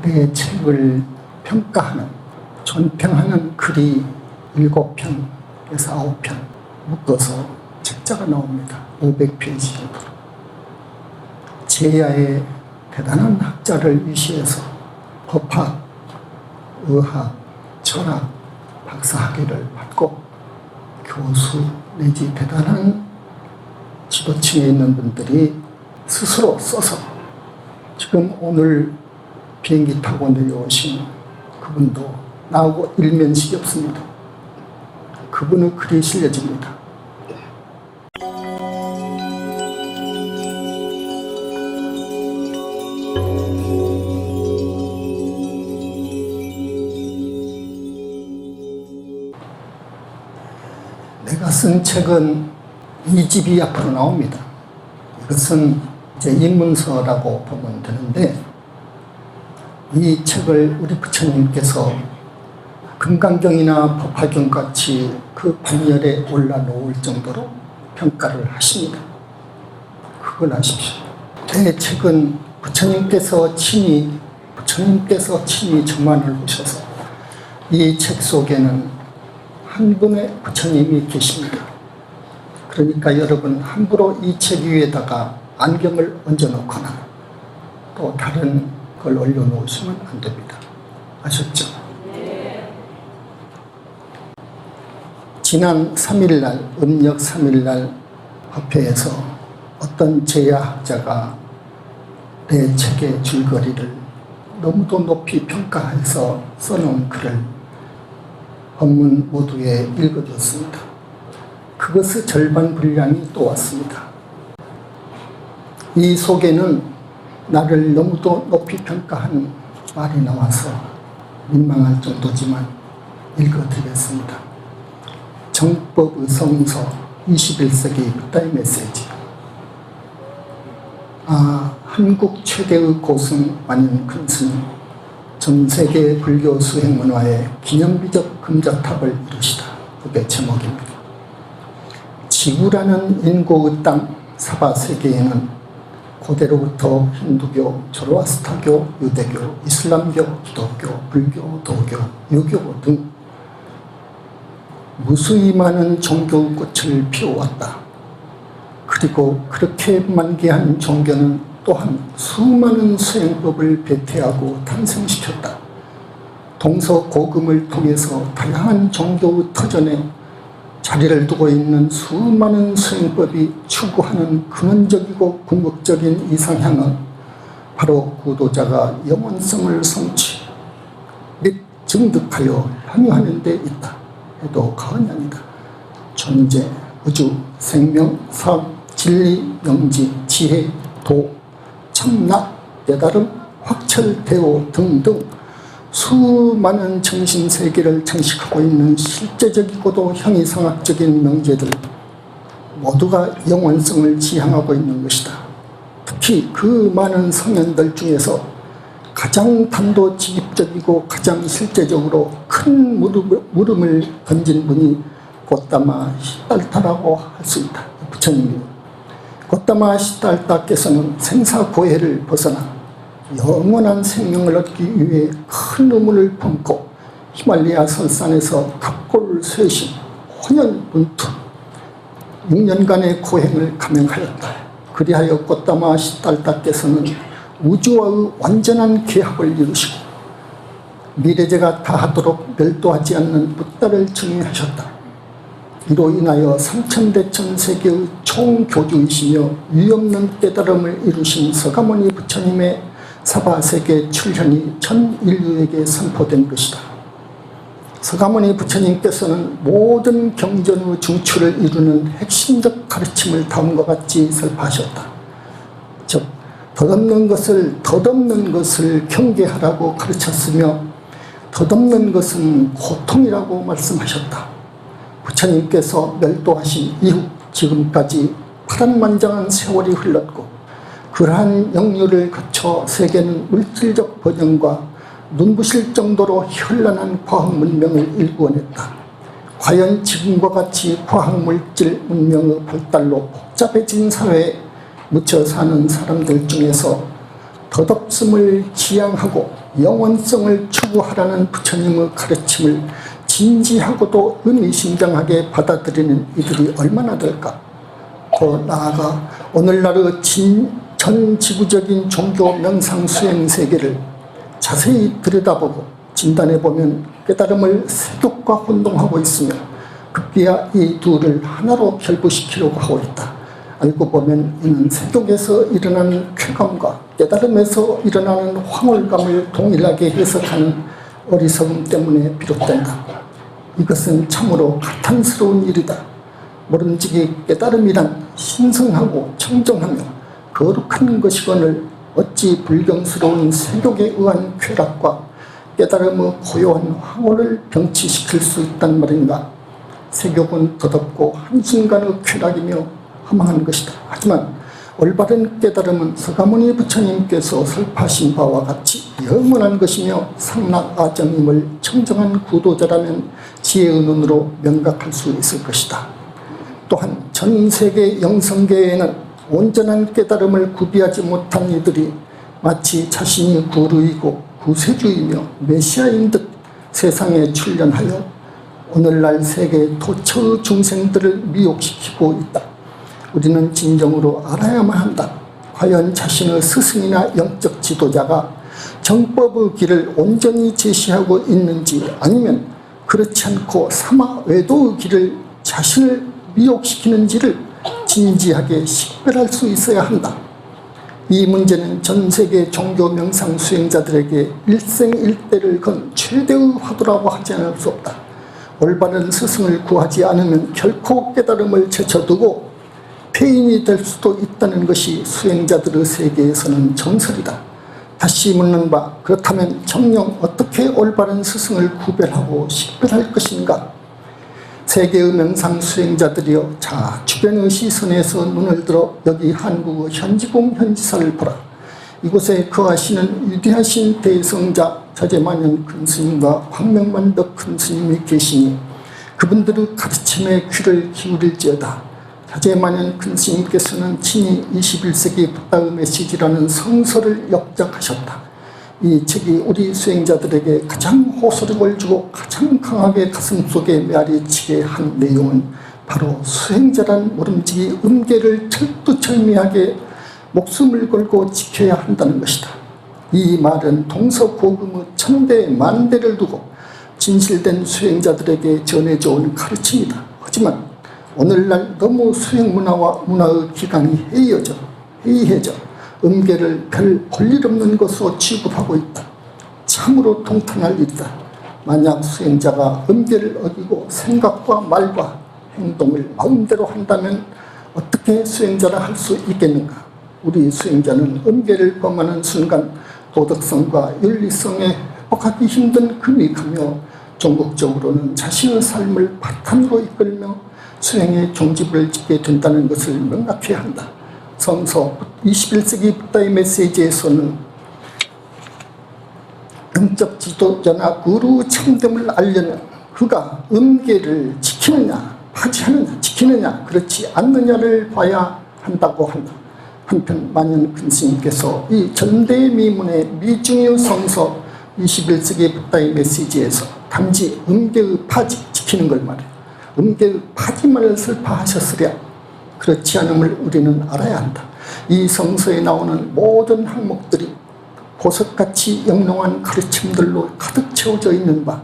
내 책을 평가하는, 존평하는 글이 7편에서 9편 묶어서 책자가 나옵니다. 500페이지 정도. 제야의 대단한 학자를 위시해서 법학, 의학, 철학, 박사학위를 받고 교수 내지 대단한 지도층에 있는 분들이 스스로 써서 지금 오늘 비행기 타고 내려오신 그분도 나하고 일면식이 없습니다. 그분의 글이 실려집니다. 내가 쓴 책은 2집이 앞으로 나옵니다. 이것은 제 입문서라고 보면 되는데, 이 책을 우리 부처님께서 금강경이나 법화경 같이 그 반열에 올라놓을 정도로 평가를 하십니다. 그걸 아십시오. 내 책은 부처님께서 친히 저만을 오셔서 이 책 속에는 한 분의 부처님이 계십니다. 그러니까 여러분 함부로 이 책 위에다가 안경을 얹어놓거나 또 다른 걸 올려놓으시면 안 됩니다. 아셨죠? 네. 지난 3일날, 음력 3일날 법회에서 어떤 제야학자가 내 책의 줄거리를 너무도 높이 평가해서 써놓은 글을 법문 모두에 읽어줬습니다. 그것의 절반 분량이 또 왔습니다. 이 속에는 나를 너무도 높이 평가한 말이 나와서 민망할 정도지만 읽어드리겠습니다. 정법의 성서 21세기 붓다의 메시지. 한국 최대의 고승 완연 큰스님, 전 세계 불교 수행 문화의 기념비적 금자탑을 이루시다. 그게 제목입니다. 지구라는 인고의 땅 사바 세계에는 고대로부터 힌두교, 조로아스터교, 유대교, 이슬람교, 기독교, 불교, 도교, 유교 등 무수히 많은 종교의 꽃을 피워왔다. 그리고 그렇게 만개한 종교는 또한 수많은 수행법을 배태하고 탄생시켰다. 동서고금을 통해서 다양한 종교의 터전에 자리를 두고 있는 수많은 수행법이 추구하는 근원적이고 궁극적인 이상향은 바로 구도자가 영원성을 성취 및 증득하여 향유하는 데 있다 해도 과언이 아니다. 존재, 우주, 생명, 삶, 진리, 영지, 지혜, 도, 참나, 깨달음, 확철, 대오 등등 수많은 정신세계를 장식하고 있는 실제적이고도 형이상학적인 명제들 모두가 영원성을 지향하고 있는 것이다. 특히 그 많은 성현들 중에서 가장 단도직입적이고 가장 실제적으로 큰 물음을 던진 분이 고타마 시달타라고 할 수 있다. 부처님입니다. 고타마 시달타께서는 생사고해를 벗어나 영원한 생명을 얻기 위해 큰 의문을 품고 히말라야 설산에서 갑골 쇄신, 혼연분투 6년간의 고행을 감행하였다. 그리하여 고타마 시달타께서는 우주와의 완전한 계합을 이루시고 미래제가 다하도록 멸도하지 않는 붓다를 증인하셨다. 이로 인하여 삼천대천 세계의 총교주이시며 유없는 깨달음을 이루신 서가모니 부처님의 사바세계 출현이 전 인류에게 선포된 것이다. 서가모니 부처님께서는 모든 경전의 중추를 이루는 핵심적 가르침을 다음과 같이 설파하셨다. 즉 덧없는 것을 경계하라고 가르쳤으며 덧없는 것은 고통이라고 말씀하셨다. 부처님께서 멸도하신 이후 지금까지 파란만장한 세월이 흘렀고 그러한 역류를 거쳐 세계는 물질적 번영과 눈부실 정도로 현란한 과학 문명을 일구어냈다. 과연 지금과 같이 과학 물질 문명의 발달로 복잡해진 사회에 묻혀 사는 사람들 중에서 덧없음을 지향하고 영원성을 추구하라는 부처님의 가르침을 진지하고도 의미심장하게 받아들이는 이들이 얼마나 될까? 더 나아가 오늘날의 전 지구적인 종교 명상 수행 세계를 자세히 들여다보고 진단해보면 깨달음을 세속과 혼동하고 있으며 급기야 이 둘을 하나로 결부시키려고 하고 있다. 알고 보면 이는 세속에서 일어나는 쾌감과 깨달음에서 일어나는 황홀감을 동일하게 해석하는 어리석음 때문에 비롯된다. 이것은 참으로 가탄스러운 일이다. 모름지기 깨달음이란 신성하고 청정하며 거룩한 것이거늘 어찌 불경스러운 세속에 의한 쾌락과 깨달음의 고요한 황홀을 병치시킬 수 있단 말인가. 세속은 덧없고 한순간의 쾌락이며 허망한 것이다. 하지만 올바른 깨달음은 서가모니 부처님께서 설파하신 바와 같이 영원한 것이며 상락아정임을 청정한 구도자라면 지혜의 눈으로 명각할 수 있을 것이다. 또한 전 세계 영성계에는 온전한 깨달음을 구비하지 못한 이들이 마치 자신이 구루이고 구세주이며 메시아인 듯 세상에 출연하여 오늘날 세계 도처의 중생들을 미혹시키고 있다. 우리는 진정으로 알아야만 한다. 과연 자신의 스승이나 영적 지도자가 정법의 길을 온전히 제시하고 있는지 아니면 그렇지 않고 사마 외도의 길을 자신을 미혹시키는지를 진지하게 식별할 수 있어야 한다. 이 문제는 전 세계 종교 명상 수행자들에게 일생일대를 건 최대의 화두라고 하지 않을 수 없다. 올바른 스승을 구하지 않으면 결코 깨달음을 제쳐두고 폐인이 될 수도 있다는 것이 수행자들의 세계에서는 정설이다. 다시 묻는 바, 그렇다면 정녕 어떻게 올바른 스승을 구별하고 식별할 것인가? 세계의 명상 수행자들이여, 자 주변의 시선에서 눈을 들어 여기 한국의 현지공 현지사를 보라. 이곳에 거하시는 위대하신 대성자 자제만연 큰스님과 광명만덕 큰스님이 계시니 그분들의 가르침에 귀를 기울일지어다. 자제만연 큰스님께서는 친히 21세기 붓다의 메시지라는 성서를 역작하셨다. 이 책이 우리 수행자들에게 가장 호소력을 주고 가장 강하게 가슴속에 메아리치게 한 내용은 바로 수행자란 모름지기 음계를 철두철미하게 목숨을 걸고 지켜야 한다는 것이다. 이 말은 동서고금의 천대 만대를 두고 진실된 수행자들에게 전해져 온 가르침이다. 하지만 오늘날 너무 수행 문화와 문화의 기강이 해이해져 음계를 별 볼일 없는 것으로 취급하고 있다. 참으로 통탄할 일이다. 만약 수행자가 음계를 어기고 생각과 말과 행동을 마음대로 한다면 어떻게 수행자라 할 수 있겠는가? 우리 수행자는 음계를 범하는 순간 도덕성과 윤리성에 회복하기 힘든 금이가며 종국적으로는 자신의 삶을 바탕으로 이끌며 수행의 종집을 짓게 된다는 것을 명확해야 한다. 성서 21세기 붓다의 메시지에서는 영적 지도자나 구루 참됨을 알려면 그가 음계를 지키느냐 파지하느냐 지키느냐 그렇지 않느냐를 봐야 한다고 한다. 한편 만연 큰스님께서 이 전대미문의 미중의 성서 21세기 붓다의 메시지에서 단지 음계의 파지 지키는 걸 말해. 음계의 파지만을 설파하셨으랴. 그렇지 않음을 우리는 알아야 한다. 이 성서에 나오는 모든 항목들이 보석같이 영롱한 가르침들로 가득 채워져 있는 바,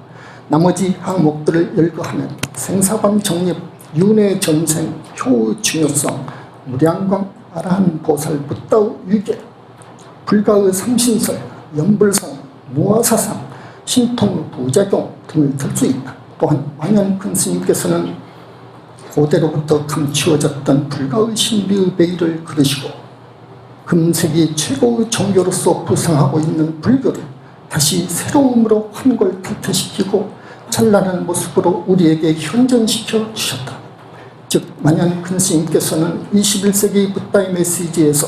나머지 항목들을 열거하면 생사관 정립, 윤회 전생, 효의 중요성, 무량광, 아라한 보살, 붓다의 위계, 불가의 삼신설, 연불성, 무아사상, 신통의 부작용 등을 들 수 있다. 또한 만연 큰스님께서는 고대로부터 감추어졌던 불가의 신비의 베일을 그리시고 금세기 최고의 종교로서 부상하고 있는 불교를 다시 새로움으로 환골탈퇴시키고 찬란한 모습으로 우리에게 현존시켜 주셨다. 즉 만연 큰스님께서는 21세기 붓다의 메시지에서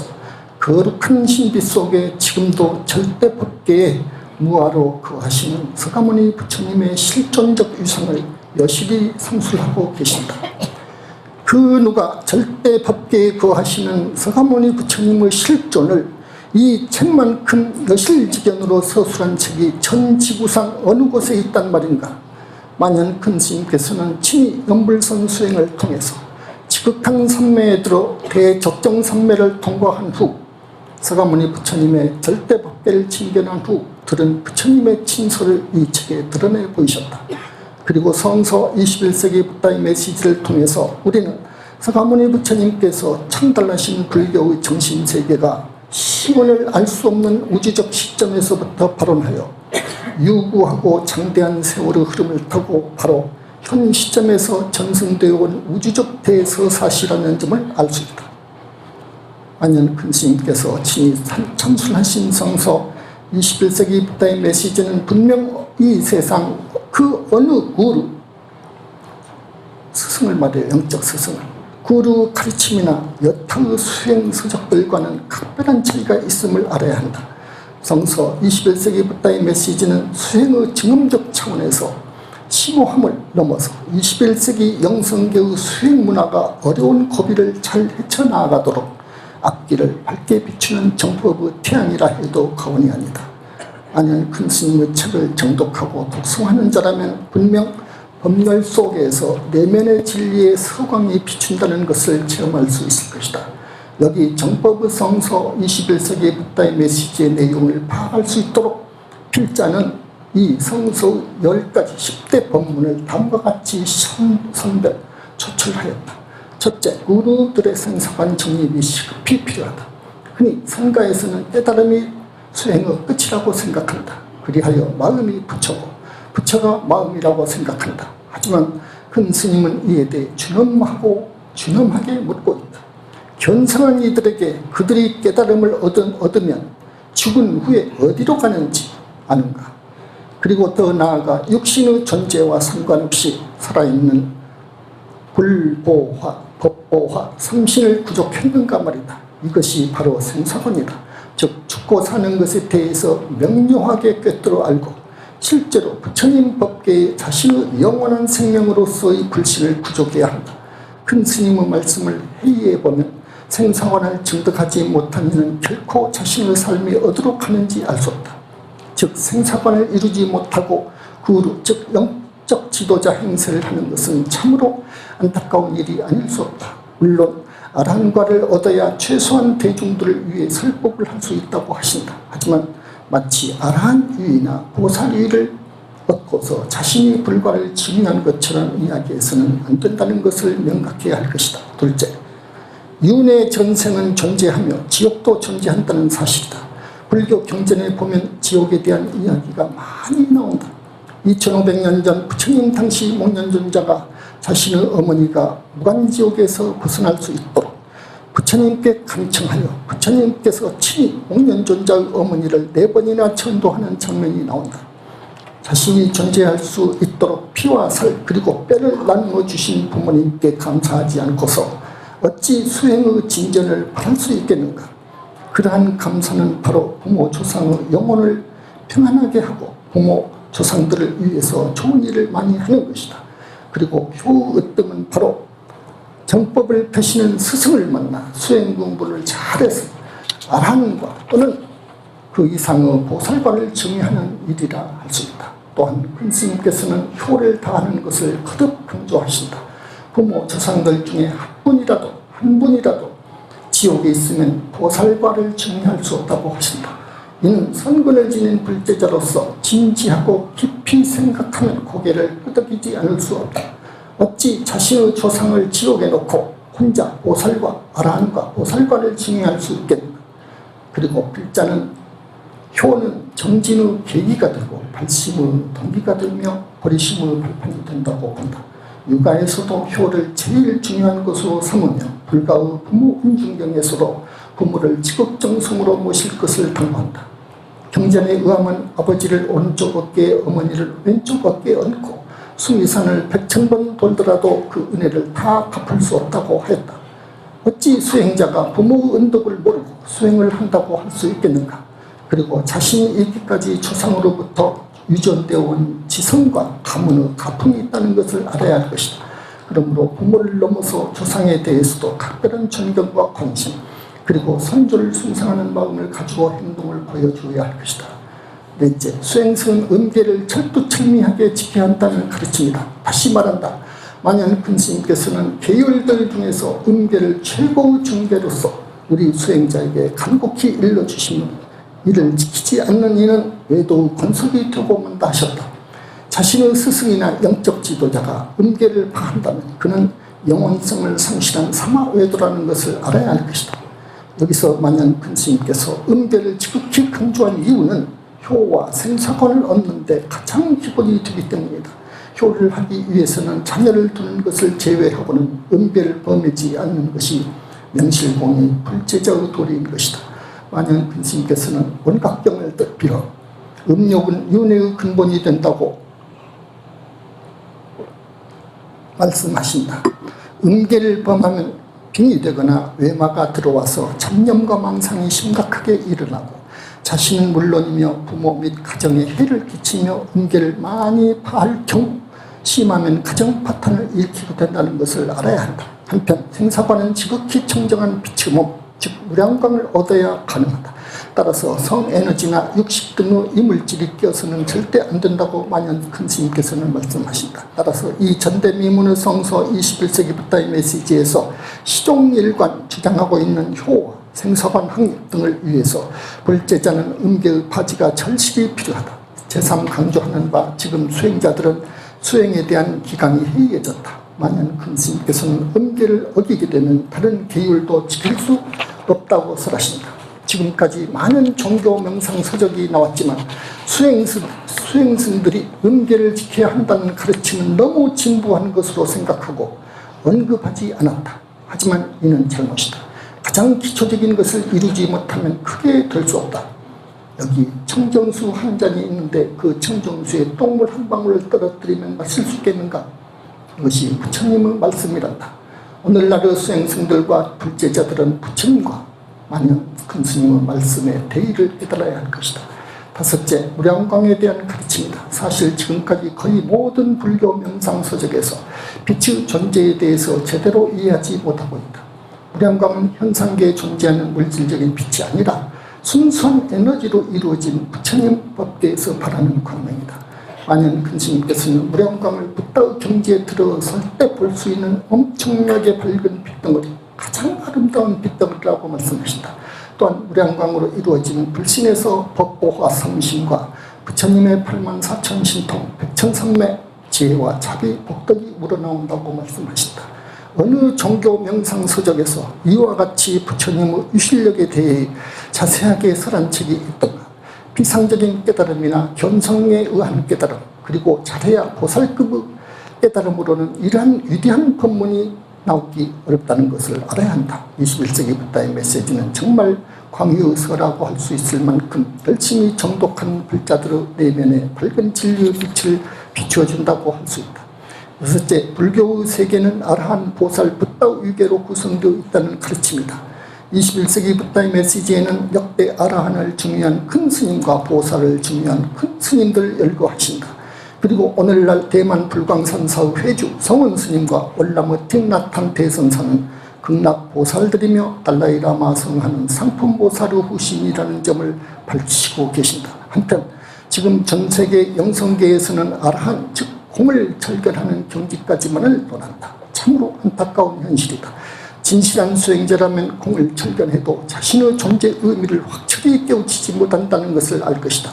거룩한 신비 속에 지금도 절대 법계에 무아로 거하시는 서가모니 부처님의 실존적 위상을 여실히 상술하고 계신다. 그 누가 절대 법계에 거하시는 서가모니 부처님의 실존을 이 책만큼 여실직연으로 서술한 책이 전 지구상 어느 곳에 있단 말인가. 만연 큰 스님께서는 친히 연불선 수행을 통해서 지극한 삼매에 들어 대적정 삼매를 통과한 후 서가모니 부처님의 절대법계를 진견한 후 들은 부처님의 친서를 이 책에 드러내 보이셨다. 그리고 성서 21세기 부다의 메시지를 통해서 우리는 서가모니 부처님께서 창달하신 불교의 정신세계가 시원을 알 수 없는 우주적 시점에서부터 발원하여 유구하고 장대한 세월의 흐름을 타고 바로 현 시점에서 전승되어 온 우주적 대서사시라는 점을 알 수 있다. 만연 큰 스님께서 친히 참순하신 성서 21세기 부다의 메시지는 분명 이 세상 그 어느 구루, 스승을 말해요. 영적 스승을. 구루 가르침이나 여타의 수행 서적들과는 각별한 차이가 있음을 알아야 한다. 성서 21세기 부다의 메시지는 수행의 증험적 차원에서 심오함을 넘어서 21세기 영성계의 수행 문화가 어려운 고비를 잘 헤쳐나가도록 앞길을 밝게 비추는 정법의 태양이라 해도 과언이 아니다. 만연 큰 스님의 책을 정독하고 독송하는 자라면 분명 법열 속에서 내면의 진리의 서광이 비춘다는 것을 체험할 수 있을 것이다. 여기 정법의 성서 21세기 부다의 메시지의 내용을 파악할 수 있도록 필자는 이 성서 10가지 10대 법문을 다음과 같이 선별 초출하였다. 첫째, 구루들의 생사관 정립이 시급히 필요하다. 흔히 성가에서는 깨달음이 수행의 끝이라고 생각한다. 그리하여 마음이 부처고 부처가 마음이라고 생각한다. 하지만 큰 스님은 이에 대해 준엄하게 묻고 있다. 견성한 이들에게 그들이 깨달음을 얻으면 죽은 후에 어디로 가는지 아는가? 그리고 더 나아가 육신의 존재와 상관없이 살아있는 불보화, 법보화, 삼신을 구족했는가 말이다. 이것이 바로 생사관이다. 즉 죽고 사는 것에 대해서 명료하게 꿰뚫어 알고 실제로 부처님 법계에 자신의 영원한 생명으로서의 불신을 구족해야 한다. 큰 스님의 말씀을 회의해보면 생사관을 증득하지 못한 이는 결코 자신의 삶이 어디로 가는지 알 수 없다. 즉 생사관을 이루지 못하고 구루, 즉 영적 지도자 행세를 하는 것은 참으로 안타까운 일이 아닐 수 없다. 물론 아라한과를 얻어야 최소한 대중들을 위해 설법을 할 수 있다고 하신다. 하지만 마치 아라한 유의나 보살 유의를 얻고서 자신이 불과를 증명한 것처럼 이야기해서는 안 된다는 것을 명확해야 할 것이다. 둘째, 윤회 전생은 존재하며 지옥도 존재한다는 사실이다. 불교 경전에 보면 지옥에 대한 이야기가 많이 나온다. 2500년 전 부처님 당시 목련존자가 자신의 어머니가 무간지옥에서 벗어날 수 있도록 부처님께 간청하여 부처님께서 친히 목련존자의 어머니를 4번이나 천도하는 장면이 나온다. 자신이 존재할 수 있도록 피와 살 그리고 뼈를 나누어 주신 부모님께 감사하지 않고서 어찌 수행의 진전을 바랄 수 있겠는가. 그러한 감사는 바로 부모 조상의 영혼을 평안하게 하고 부모 조상들을 위해서 좋은 일을 많이 하는 것이다. 그리고 효의뜸은 바로 정법을 펴시는 스승을 만나 수행 공부를 잘해서 아라한과 또는 그 이상의 보살과를 정의하는 일이라 할 수 있다. 또한 큰 스님께서는 효를 다하는 것을 거듭 강조하신다. 부모 조상들 중에 한 분이라도 지옥에 있으면 보살과를 정의할 수 없다고 하신다. 이는 선근을 지닌 불제자로서 진지하고 깊이 생각하면 고개를 끄덕이지 않을 수 없다. 어찌 자신의 조상을 지옥에 놓고 혼자 보살과 아라한과 보살과를 증명할 수 있겠는가. 그리고 필자는 효는 정진의 계기가 되고 발심의 동기가 되며 버리심의 발판이 된다고 본다. 육아에서도 효를 제일 중요한 것으로 삼으며 불가의 부모 운중경에서도 부모를 지극정성으로 모실 것을 당부한다. 경전에 의하면 아버지를 오른쪽 어깨에 어머니를 왼쪽 어깨에 얹고 수미산을 100,000번 돌더라도 그 은혜를 다 갚을 수 없다고 하였다. 어찌 수행자가 부모의 은덕을 모르고 수행을 한다고 할 수 있겠는가. 그리고 자신이 이기까지 조상으로부터 유전되어 온 지성과 가문의 가풍이 있다는 것을 알아야 할 것이다. 그러므로 부모를 넘어서 조상에 대해서도 각별한 존경과 관심 그리고 선조를 숭상하는 마음을 가지고 행동을 보여주어야 할 것이다. 넷째, 수행승은 음계를 철두철미하게 지켜야 한다는 가르침이다. 다시 말한다. 만연 큰 스님께서는 계율들 중에서 음계를 최고 중계로서 우리 수행자에게 간곡히 일러주시면 이를 지키지 않는 이는 외도 권속이 되고 만다 하셨다. 자신의 스승이나 영적 지도자가 음계를 파한다면 그는 영원성을 상실한 사마외도라는 것을 알아야 할 것이다. 여기서 만연 큰 스님께서 음계를 지극히 강조한 이유는 효와 생사관을 얻는 데 가장 기본이 되기 때문이다. 효를 하기 위해서는 자녀를 두는 것을 제외하고는 음계를 범하지 않는 것이 명실공히 불제자의 도리인 것이다. 만연 큰 스님께서는 원각경을 빌어 음욕은 윤회의 근본이 된다고 말씀하신다. 음계를 범하면 빙이 되거나 외마가 들어와서 잡념과 망상이 심각하게 일어나고 자신은 물론이며 부모 및 가정에 해를 끼치며 음계를 많이 파할 경우 심하면 가정 파탄을 일으키게 된다는 것을 알아야 한다. 한편 생사관은 지극히 청정한 빛의 몸, 즉 무량광을 얻어야 가능하다. 따라서 성에너지나 육식 등의 이물질이 끼어서는 절대 안 된다고 만연 큰 스님께서는 말씀하신다. 따라서 이 전대미문의 성서 21세기 부다의 메시지에서 시종일관 주장하고 있는 효와 생사관 확립 등을 위해서 불제자는 음계의 파지가 절실히 필요하다. 제3 강조하는 바 지금 수행자들은 수행에 대한 기강이 해이해졌다. 만연 큰 스님께서는 음계를 어기게 되면 다른 계율도 지킬 수 없다고 설하신다. 지금까지 많은 종교 명상 서적이 나왔지만 수행승들이 음계를 지켜야 한다는 가르침은 너무 진부한 것으로 생각하고 언급하지 않았다. 하지만 이는 잘못이다. 가장 기초적인 것을 이루지 못하면 크게 될 수 없다. 여기 청정수 한 잔이 있는데 그 청정수에 똥물 한 방울을 떨어뜨리면 마실 수 있겠는가? 이것이 부처님의 말씀이란다. 오늘날의 수행승들과 불제자들은 부처님과 만연 큰 스님의 말씀에 대의를 깨달아야 할 것이다. 다섯째, 무량광에 대한 가르침이다. 사실 지금까지 거의 모든 불교 명상서적에서 빛의 존재에 대해서 제대로 이해하지 못하고 있다. 무량광은 현상계에 존재하는 물질적인 빛이 아니라 순수한 에너지로 이루어진 부처님 법계에서 발하는 광명이다. 만연 큰 스님께서는 무량광을 붓다의 경지에 들어설 때 볼 수 있는 엄청나게 밝은 빛덩어리, 가장 아름다운 빛덩어리라고 말씀하신다. 또한 무량광으로 이루어진 불신에서 법보화 삼신과 부처님의 84,000 신통, 백천삼매 지혜와 자비 복덕이 우러나온다고 말씀하신다. 어느 종교 명상서적에서 이와 같이 부처님의 유실력에 대해 자세하게 설한 책이 있던가? 비상적인 깨달음이나 견성에 의한 깨달음, 그리고 잘해야 보살급의 깨달음으로는 이러한 위대한 법문이 나오기 어렵다는 것을 알아야 한다. 21세기 부다의 메시지는 정말 광유서라고 할 수 있을 만큼 열심히 정독한 불자들의 내면에 밝은 진리의 빛을 비추어준다고 할 수 있다. 여섯째, 불교의 세계는 아라한, 보살, 붓다 위계로 구성되어 있다는 가르침이다. 21세기 붓다의 메시지에는 역대 아라한을 중요한 큰 스님과 보살을 중요한 큰 스님들을 열거하신다. 그리고 오늘날 대만 불광산사의 회주 성원 스님과 월남의 틱나탄 대선사는 극락 보살들이며 달라이라마 성하는 상품 보살의 후신이라는 점을 밝히시고 계신다. 한편 지금 전 세계 영성계에서는 아라한, 즉 공을 절견하는 경지까지만을 논한다. 참으로 안타까운 현실이다. 진실한 수행자라면 공을 절견해도 자신의 존재 의미를 확실히 깨우치지 못한다는 것을 알 것이다.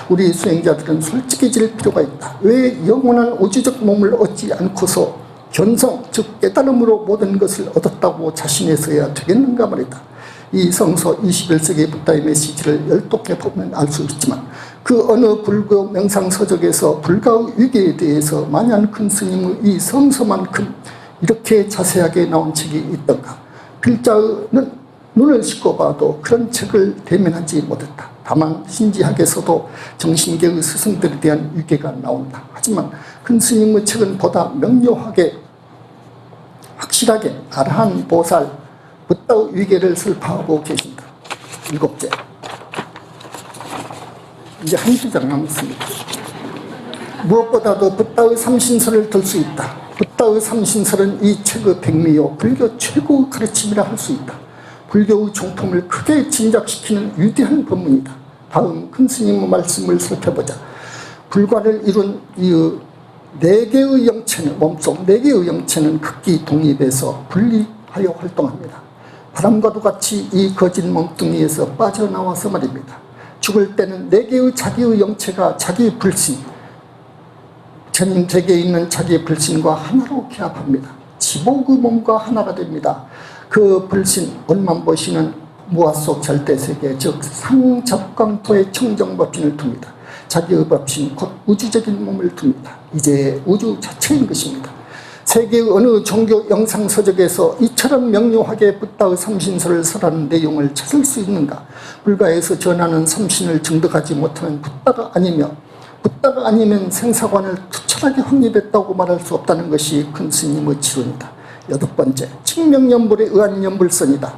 우리 수행자들은 솔직해질 필요가 있다. 왜 영원한 우주적 몸을 얻지 않고서 견성, 즉 깨달음으로 모든 것을 얻었다고 자신해서야 되겠는가 말이다. 이 성서 21세기 붓다의 메시지를 열독해 보면 알 수 있지만 그 어느 불교 명상서적에서 불가의 위계에 대해서 만연 큰 스님의 이 성서만큼 이렇게 자세하게 나온 책이 있던가? 글자는 눈을 씻고 봐도 그런 책을 대면하지 못했다. 다만 신지학에서도 정신계의 스승들에 대한 위계가 나온다. 하지만 큰 스님의 책은 보다 명료하게 확실하게 아라한, 보살, 붓다의 위계를 설파하고 계신다. 일곱째, 이제 한 주장 남았습니다. 무엇보다도 붓다의 삼신설을 들 수 있다. 붓다의 삼신설은 이 책의 백미요 불교 최고 가르침이라 할 수 있다. 불교의 정품을 크게 진작시키는 위대한 법문이다. 다음 큰 스님의 말씀을 살펴보자. 불관을 이룬 이 네 개의 영체는, 몸속 네 개의 영체는 극기 독립해서 분리하여 활동합니다. 바람과도 같이 이 거짓 몸뚱이에서 빠져나와서 말입니다. 죽을 때는 네 개의 자기의 영체가 자기 불신, 전 세계에 있는 자기의 불신과 하나로 결합합니다. 지복의 몸과 하나가 됩니다. 그 불신, 원만보시는 무아 속 절대세계, 즉 상접광토의 청정법신을 둡니다. 자기의 법신, 곧 우주적인 몸을 둡니다. 이제 우주 자체인 것입니다. 세계의 어느 종교 영상서적에서 이처럼 명료하게 붓다의 삼신설을 설하는 내용을 찾을 수 있는가? 불가에서 전하는 삼신을 증득하지 못하는 붓다가 아니면 생사관을 투철하게 확립했다고 말할 수 없다는 것이 큰 스님의 지론이다. 여덟 번째, 칙명연불에 의한 연불선이다.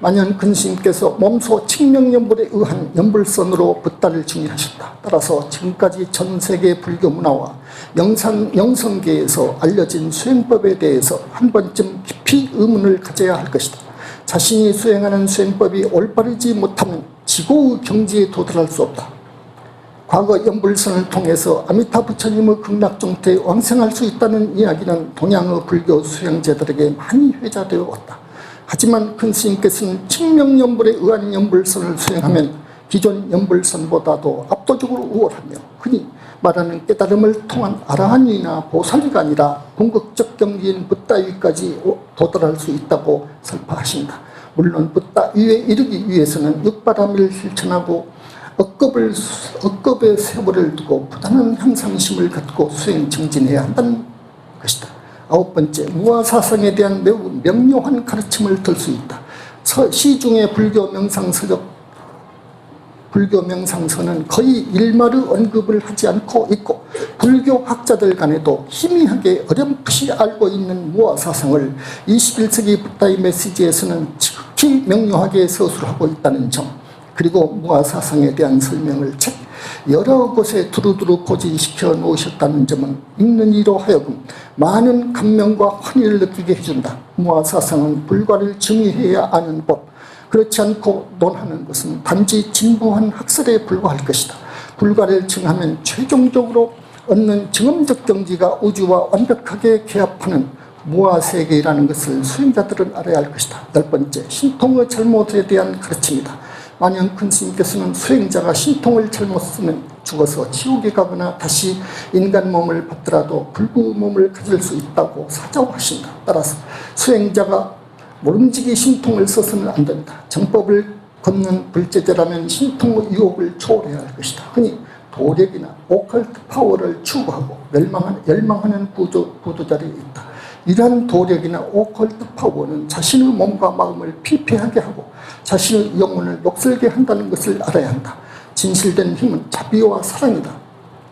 만연 근스님께서 몸소 칙명연불에 의한 연불선으로 붓다를 증의하셨다. 따라서 지금까지 전 세계 불교 문화와 영성계에서 알려진 수행법에 대해서 한 번쯤 깊이 의문을 가져야 할 것이다. 자신이 수행하는 수행법이 올바르지 못하면 지고의 경지에 도달할 수 없다. 과거 연불선을 통해서 아미타 부처님의 극락정토에 왕생할 수 있다는 이야기는 동양의 불교 수행자들에게 많이 회자되어 왔다. 하지만 큰 스님께서는 칙명연불에 의한 연불선을 수행하면 기존 연불선보다도 압도적으로 우월하며 흔히 말하는 깨달음을 통한 아라한이나 보살이가 아니라 궁극적 경지인 붓다위까지 도달할 수 있다고 설파하신다. 물론 붓다위에 이르기 위해서는 육바라밀을 실천하고 억겁의 세월을 두고 부단한 향상심을 갖고 수행 정진해야 한다는 것이다. 아홉 번째, 무아사상에 대한 매우 명료한 가르침을 들 수 있다. 시중의 불교 명상서는 거의 일말의 언급을 하지 않고 있고 불교 학자들 간에도 희미하게 어렴풋이 알고 있는 무아사상을 21세기 붓다의 메시지에서는 지극히 명료하게 서술하고 있다는 점, 그리고 무아사상에 대한 설명을 책 여러 곳에 두루두루 고진시켜 놓으셨다는 점은 읽는 이로 하여금 많은 감명과 환희를 느끼게 해준다. 무아사상은 불과를 증의해야 아는 법, 그렇지 않고 논하는 것은 단지 진부한 학설에 불과할 것이다. 불과를 증하면 최종적으로 얻는 증험적 경지가 우주와 완벽하게 개합하는 무아세계라는 것을 수행자들은 알아야 할 것이다. 열 번째, 신통의 잘못에 대한 가르침이다. 만연 큰 스님께서는 수행자가 신통을 잘못 쓰면 죽어서 지옥에 가거나 다시 인간 몸을 받더라도 불구 몸을 가질 수 있다고 사자하신다. 따라서 수행자가 모름지기 신통을 써서는 안 된다. 정법을 걷는 불제자라면 신통의 유혹을 초월해야 할 것이다. 흔히 도력이나 오컬트 파워를 추구하고 열망하는 구도자들이 있다. 이러한 도력이나 오컬트 파워는 자신의 몸과 마음을 피폐하게 하고 자신의 영혼을 녹슬게 한다는 것을 알아야 한다. 진실된 힘은 자비와 사랑이다.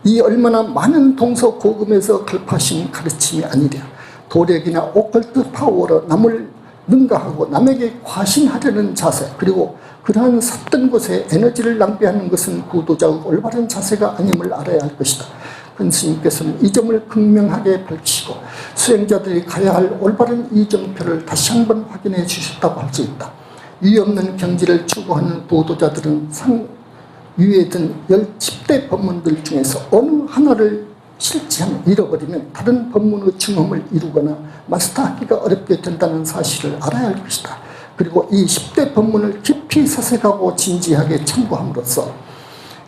이 얼마나 많은 동서고금에서 결파신 가르침이 아니랴. 도력이나 오컬트 파워로 남을 능가하고 남에게 과신하려는 자세, 그리고 그러한 삿된 곳에 에너지를 낭비하는 것은 구도자의 올바른 자세가 아님을 알아야 할 것이다. 큰 스님께서는 이 점을 극명하게 밝히시고 수행자들이 가야 할 올바른 이정표를 다시 한번 확인해 주셨다고 할 수 있다. 위 없는 경지를 추구하는 보도자들은 위에 든 10대 법문들 중에서 어느 하나를 실지하면 잃어버리면 다른 법문의 증험을 이루거나 마스터하기가 어렵게 된다는 사실을 알아야 할 것이다. 그리고 이 10대 법문을 깊이 사색하고 진지하게 참고함으로써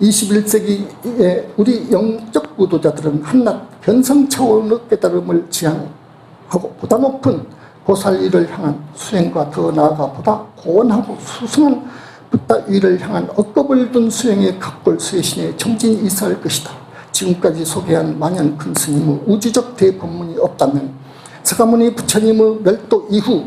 21세기의 우리 영적 구도자들은 한낱 변성 차원의 깨달음을 지향하고 보다 높은 보살위를 향한 수행과 더 나아가 보다 고원하고 수승한 붓다위를 향한 억겁을 둔 수행의 각골 쇄신에 정진이 있어야 할 것이다. 지금까지 소개한 만연 큰 스님의 우주적 대법문이 없다면 서가모니 부처님의 멸도 이후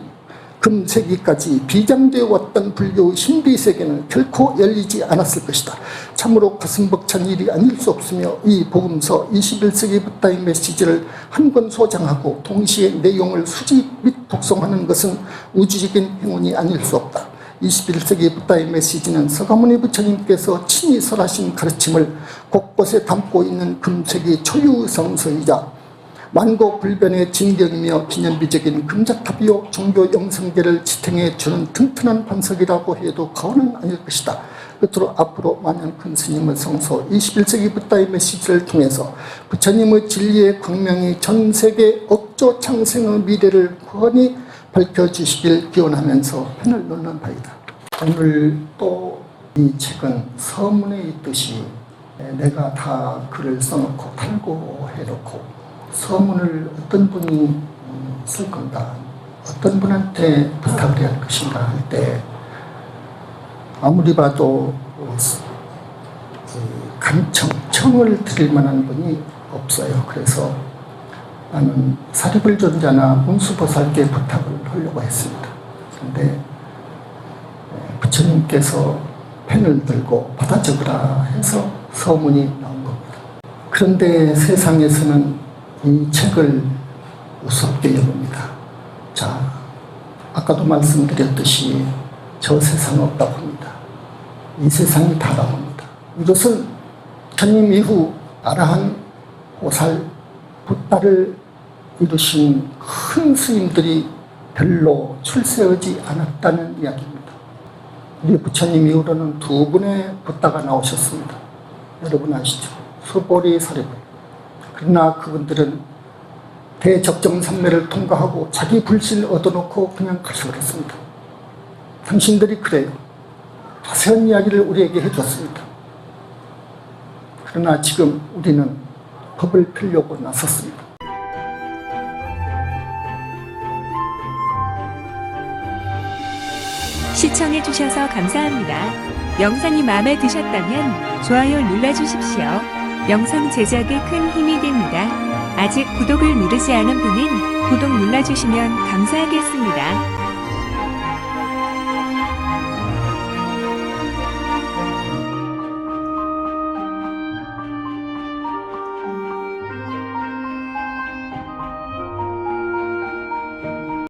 금세기까지 비장되어 왔던 불교의 신비세계는 결코 열리지 않았을 것이다. 참으로 가슴 벅찬 일이 아닐 수 없으며 이 복음서 21세기 붓다의 메시지를 한 권 소장하고 동시에 내용을 수집 및 독송하는 것은 우주적인 행운이 아닐 수 없다. 21세기 붓다의 메시지는 서가모니 부처님께서 친히 설하신 가르침을 곳곳에 담고 있는 금세기 초유성서이자 만고불변의 진경이며 기념비적인 금자탑이요 종교 영성계를 지탱해 주는 튼튼한 반석이라고 해도 과언은 아닐 것이다. 끝으로 앞으로 만년 큰 스님의 성소 21세기 붓다의 메시지를 통해서 부처님의 진리의 광명이 전 세계 억조 창생의 미래를 구원히 밝혀주시길 기원하면서 편을 놓는 바이다. 오늘 또 이 책은 서문에 있듯이 내가 다 글을 써놓고 탈고해놓고 서문을 어떤 분이 쓸 건가, 어떤 분한테 부탁을 해야 할 것인가 할 때 아무리 봐도 청을 드릴 만한 분이 없어요. 그래서 나는 사리불존자나 문수보살께 부탁을 하려고 했습니다. 그런데 부처님께서 펜을 들고 받아 적으라 해서 서문이 나온 겁니다. 그런데 세상에서는 이 책을 우습게 여깁니다. 자, 아까도 말씀드렸듯이 저 세상 없다고 합니다. 이 세상이 다라고 합니다. 이것은 부처님 이후 아라한, 보살, 붓다를 이루신 큰 스님들이 별로 출세하지 않았다는 이야기입니다. 우리 부처님 이후로는 두 분의 붓다가 나오셨습니다. 여러분 아시죠? 수보리, 사리불. 그러나 그분들은 대적정산매를 통과하고 자기 불신을 얻어놓고 그냥 가셔버렸습니다. 당신들이 그래요. 자세한 이야기를 우리에게 해줬습니다. 그러나 지금 우리는 법을 펴려고 나섰습니다. 시청해주셔서 감사합니다. 영상이 마음에 드셨다면 좋아요 눌러주십시오. 영상 제작에 큰 힘이 됩니다. 아직 구독을 누르지 않은 분은 구독 눌러주시면 감사하겠습니다.